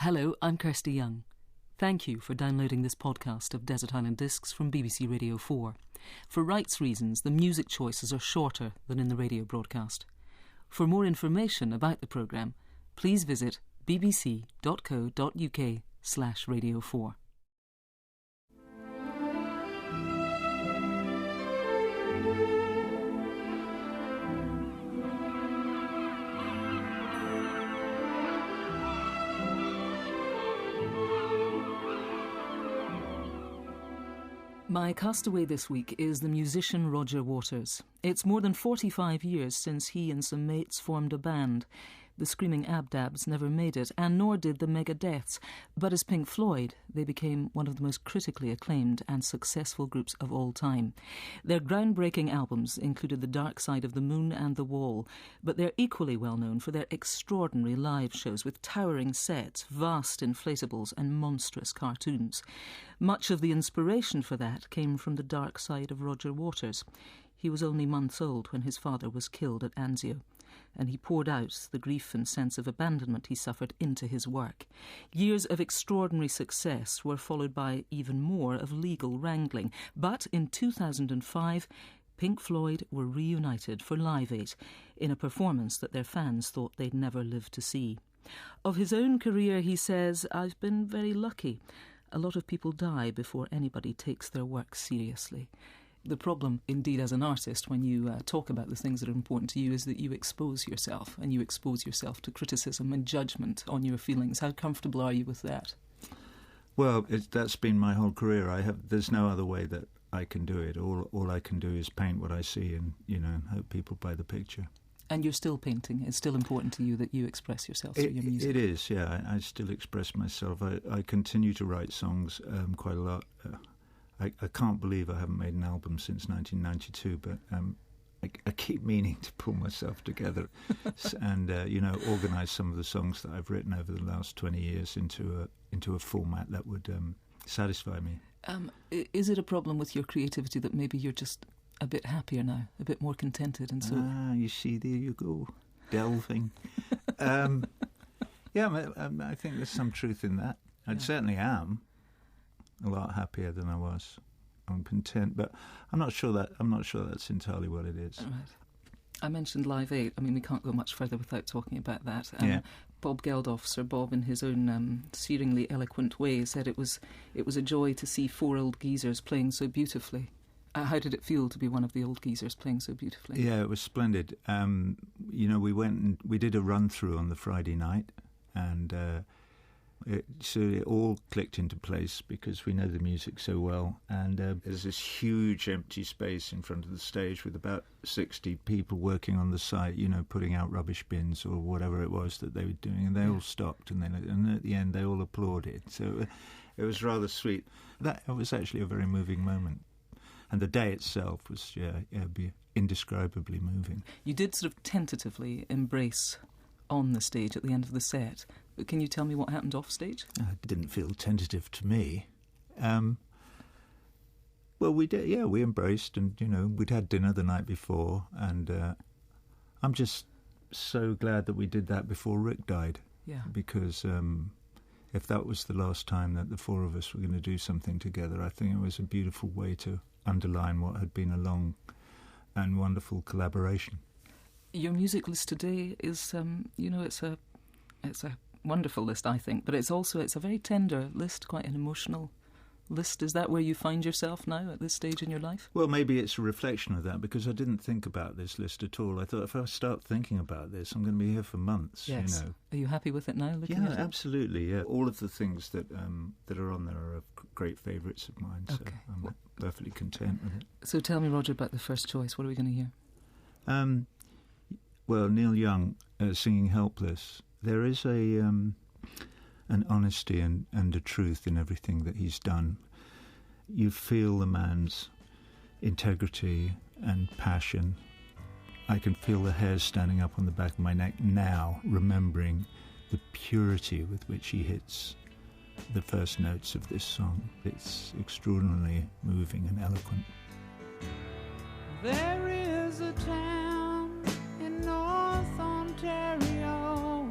Hello, I'm Kirsty Young. Thank you for downloading this podcast of Desert Island Discs from BBC Radio 4. For rights reasons, the music choices are shorter than in the radio broadcast. For more information about the programme, please visit bbc.co.uk/radio4. My castaway this week is the musician Roger Waters. It's more than 45 years since he and some mates formed a band. The Screaming Abdabs never made it, and nor did the Megadeths. But as Pink Floyd, they became one of the most critically acclaimed and successful groups of all time. Their groundbreaking albums included The Dark Side of the Moon and The Wall, but they're equally well known for their extraordinary live shows with towering sets, vast inflatables and monstrous cartoons. Much of the inspiration for that came from the dark side of Roger Waters. He was only months old when his father was killed at Anzio, and he poured out the grief and sense of abandonment he suffered into his work. Years of extraordinary success were followed by even more of legal wrangling, but in 2005, Pink Floyd were reunited for Live 8 in a performance that their fans thought they'd never live to see. Of his own career, he says, "I've been very lucky. A lot of people die before anybody takes their work seriously." The problem, indeed, as an artist, when you talk about the things that are important to you, is that you expose yourself, and you expose yourself to criticism and judgment on your feelings. How comfortable are you with that? Well, that's been my whole career. There's no other way that I can do it. All I can do is paint what I see and, and hope people buy the picture. And you're still painting. It's still important to you that you express yourself through your music. It is, yeah. I still express myself. I continue to write songs quite a lot. I can't believe I haven't made an album since 1992, but I keep meaning to pull myself together and organise some of the songs that I've written over the last 20 years into a format that would satisfy me. Is it a problem with your creativity that maybe you're just a bit happier now, a bit more contented, and so? You see, there you go, delving. I think there's some truth in that. I certainly am a lot happier than I was. I'm content, but I'm not sure that's entirely what it is. Right. I mentioned Live 8. I mean, we can't go much further without talking about that. Bob Geldof, Sir Bob, in his own searingly eloquent way, said it was a joy to see four old geezers playing so beautifully. How did it feel to be one of the old geezers playing so beautifully? Yeah, it was splendid. We went and we did a run through on the Friday night, and so it all clicked into place because we know the music so well. And there's this huge empty space in front of the stage with about 60 people working on the site, putting out rubbish bins or whatever it was that they were doing. And they all stopped, and at the end they all applauded. So it was rather sweet. That was actually a very moving moment. And the day itself was indescribably moving. You did sort of tentatively embrace on the stage at the end of the set. But can you tell me what happened off stage? It didn't feel tentative to me. Well, we did. Yeah, we embraced, and we'd had dinner the night before, and I'm just so glad that we did that before Rick died. Yeah. Because if that was the last time that the four of us were going to do something together, I think it was a beautiful way to underline what had been a long and wonderful collaboration. Your music list today is, it's a wonderful list, I think, but it's a very tender list, quite an emotional list. Is that where you find yourself now at this stage in your life? Well, maybe it's a reflection of that, because I didn't think about this list at all. I thought, if I start thinking about this, I'm going to be here for months. Yes. Are you happy with it now? Yeah, absolutely. Yeah, all of the things that are on there are great favourites of mine. So I'm perfectly content with it. So tell me, Roger, about the first choice. What are we going to hear? Well, Neil Young singing "Helpless." There is an honesty and a truth in everything that he's done. You feel the man's integrity and passion. I can feel the hairs standing up on the back of my neck now, remembering the purity with which he hits the first notes of this song. It's extraordinarily moving and eloquent. There is a town in North Ontario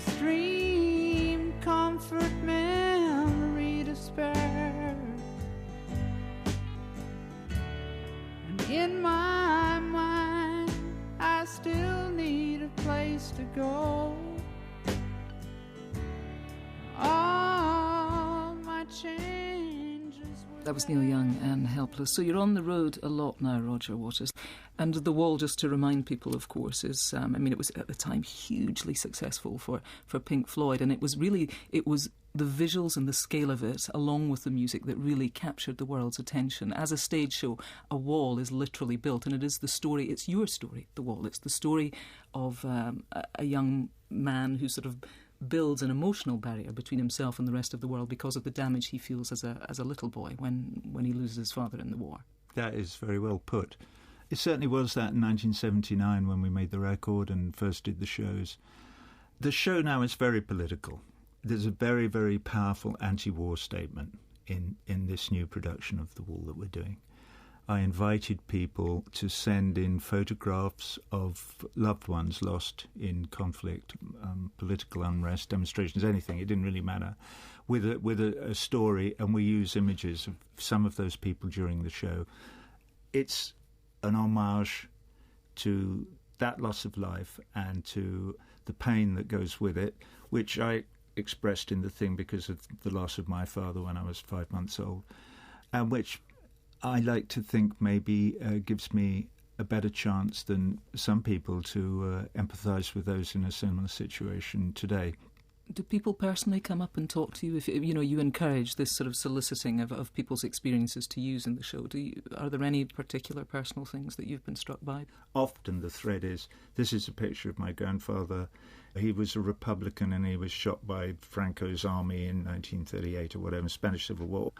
stream, comfort, memory, despair. And in my mind, I still need a place to go. All my changes were That was Neil Young and Helpless. So you're on the road a lot now, Roger Waters. And The Wall, just to remind people, of course, is, it was at the time hugely successful for Pink Floyd. And it was the visuals and the scale of it, along with the music, that really captured the world's attention. As a stage show, a wall is literally built, and it is the story, it's your story, The Wall. It's the story of a young man who sort of builds an emotional barrier between himself and the rest of the world because of the damage he feels as a little boy when he loses his father in the war. That is very well put. It certainly was that in 1979 when we made the record and first did the shows. The show now is very political. There's a very, very powerful anti-war statement in this new production of The Wall that we're doing. I invited people to send in photographs of loved ones lost in conflict, political unrest, demonstrations, anything. It didn't really matter, with a story, and we use images of some of those people during the show. It's an homage to that loss of life and to the pain that goes with it, which I expressed in the thing because of the loss of my father when I was 5 months old, and which I like to think maybe gives me a better chance than some people to empathise with those in a similar situation today. Do people personally come up and talk to you? If you encourage this sort of soliciting of people's experiences to use in the show, are there any particular personal things that you've been struck by? Often the thread is, this is a picture of my grandfather. He was a Republican and he was shot by Franco's army in 1938 or whatever, Spanish Civil War.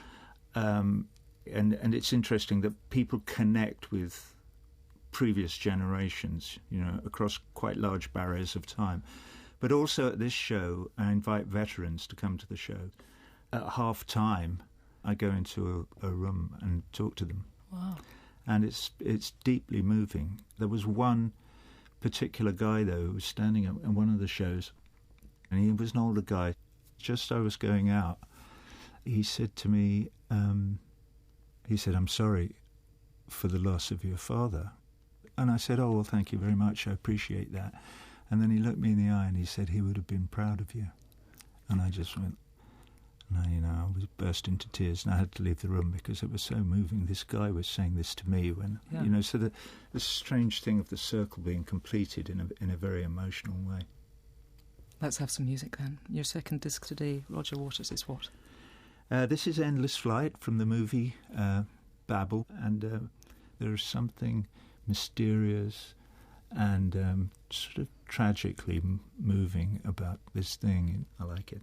And it's interesting that people connect with previous generations, across quite large barriers of time. But also at this show, I invite veterans to come to the show. At half-time, I go into a room and talk to them. Wow. And it's deeply moving. There was one particular guy, though, who was standing up in one of the shows, and he was an older guy. Just as I was going out, he said to me, "I'm sorry for the loss of your father." And I said, "Oh, well, thank you very much. I appreciate that." And then he looked me in the eye and he said he would have been proud of you. And I just went, I was burst into tears, and I had to leave the room because it was so moving. This guy was saying this to me when, so the strange thing of the circle being completed in a very emotional way. Let's have some music then. Your second disc today, Roger Waters, is what? This is Endless Flight from the movie Babel, and there's something mysterious and sort of tragically moving about this thing. I like it.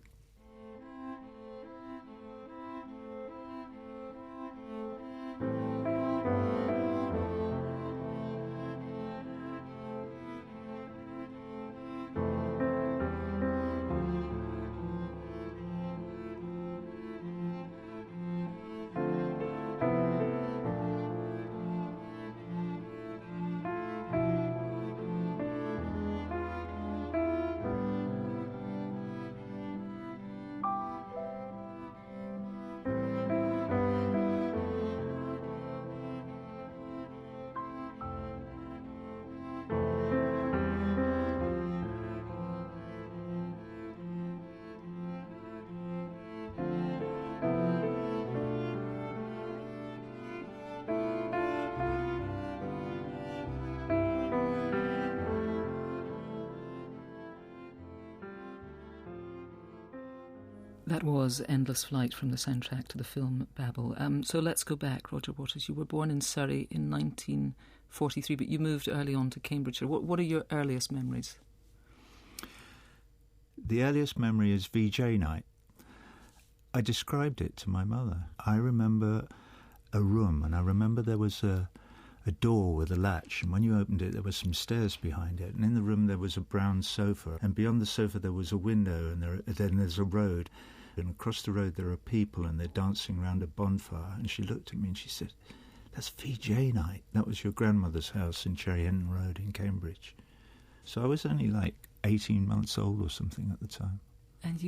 That was Endless Flight from the soundtrack to the film Babel. So let's go back, Roger Waters. You were born in Surrey in 1943, but you moved early on to Cambridgeshire. What are your earliest memories? The earliest memory is VJ night. I described it to my mother. I remember a room, and I remember there was a door with a latch, and when you opened it there were some stairs behind it, and in the room there was a brown sofa, and beyond the sofa there was a window, and then there's a road, and across the road there are people and they're dancing around a bonfire. And she looked at me and she said, "That's VJ night. That was your grandmother's house in Cherry Hinton Road in Cambridge." So I was only like 18 months old or something at the time. And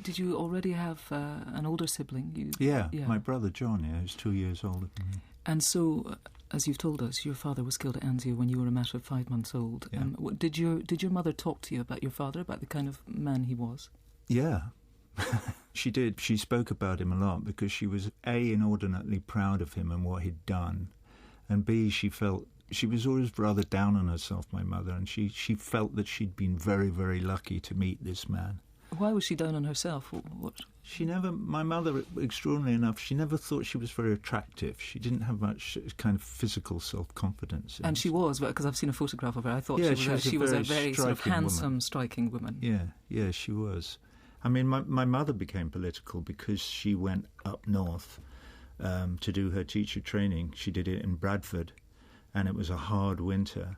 did you already have an older sibling? Yeah, my brother John, who's 2 years older than me. And so, as you've told us, your father was killed at Anzio when you were a matter of 5 months old. Yeah. Did your mother talk to you about your father, about the kind of man he was? Yeah, she did. She spoke about him a lot because she was, A, inordinately proud of him and what he'd done, and B, she felt she was always rather down on herself, my mother, and she felt that she'd been very, very lucky to meet this man. Why was she down on herself? What? My mother, extraordinarily enough, she never thought she was very attractive. She didn't have much kind of physical self-confidence. And she was, because I've seen a photograph of her. I thought she was a very sort of handsome, woman. Striking woman. Yeah, she was. I mean, my mother became political because she went up north to do her teacher training. She did it in Bradford, and it was a hard winter.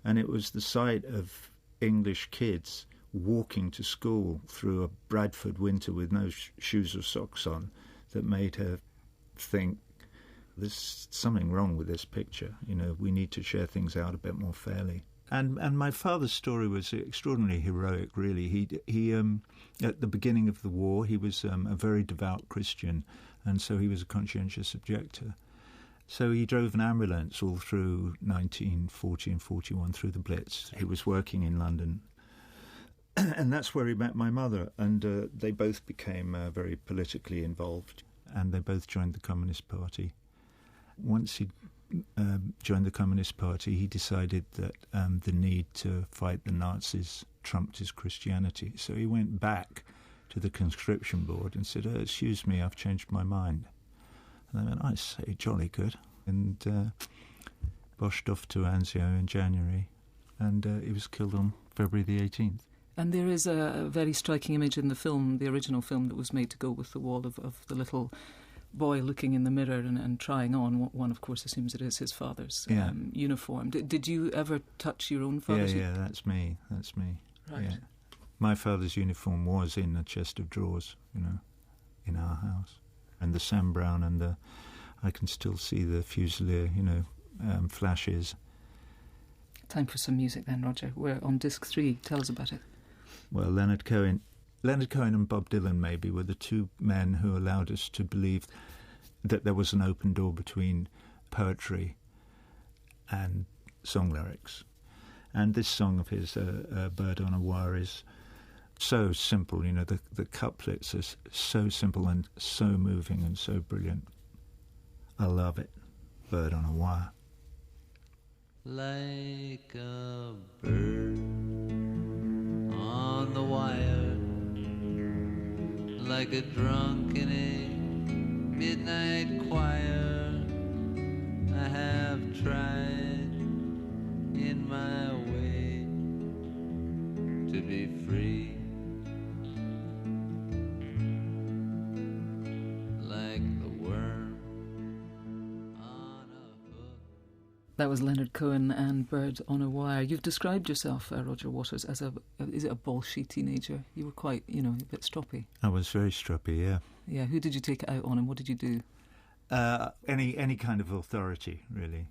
And it was the sight of English kids walking to school through a Bradford winter with no shoes or socks on that made her think there's something wrong with this picture. We need to share things out a bit more fairly. And my father's story was extraordinarily heroic, really. He at the beginning of the war, he was a very devout Christian, and so he was a conscientious objector. So he drove an ambulance all through 1940 and 41 through the Blitz. He was working in London. And that's where he met my mother, and they both became very politically involved, and they both joined the Communist Party. Once he joined the Communist Party, he decided that the need to fight the Nazis trumped his Christianity. So he went back to the conscription board and said, excuse me, I've changed my mind. And they went, I say, jolly good. And boshed off to Anzio in January, and he was killed on February the 18th. And there is a very striking image in the film, the original film that was made to go with the wall, of the little boy looking in the mirror and trying on. One, of course, assumes it is his father's uniform. Did you ever touch your own father's? Yeah, that's me. Right. Yeah. My father's uniform was in a chest of drawers, in our house. And the Sam Brown and I can still see the Fusilier, flashes. Time for some music then, Roger. We're on disc 3. Tell us about it. Well, Leonard Cohen and Bob Dylan maybe were the two men who allowed us to believe that there was an open door between poetry and song lyrics. And this song of his, Bird on a Wire, is so simple. The couplets are so simple and so moving and so brilliant. I love it. Bird on a Wire. Like a bird on the wire, like a drunk in a midnight choir, I have tried in my way to be free, like the worm on a hook. That was Leonard Cohen and Bird on a Wire. You've described yourself, Roger Waters, as a bolshy teenager? You were quite, a bit stroppy. I was very stroppy, yeah. Yeah, who did you take it out on and what did you do? Any kind of authority, really.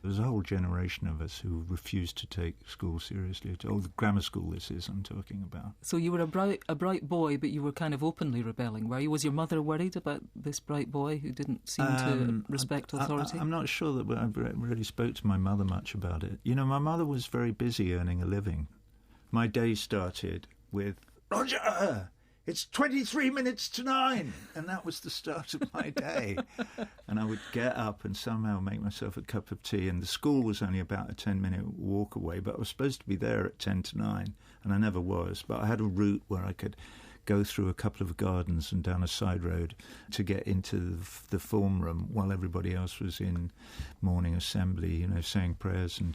There was a whole generation of us who refused to take school seriously. The grammar school this is I'm talking about. So you were a bright boy, but you were kind of openly rebelling, were you? Was your mother worried about this bright boy who didn't seem to respect authority? I'm not sure that I really spoke to my mother much about it. My mother was very busy earning a living. My day started with, Roger, it's 23 minutes to 9, and that was the start of my day. And I would get up and somehow make myself a cup of tea, and the school was only about a 10-minute walk away, but I was supposed to be there at 10 to 9, and I never was. But I had a route where I could go through a couple of gardens and down a side road to get into the form room while everybody else was in morning assembly, saying prayers and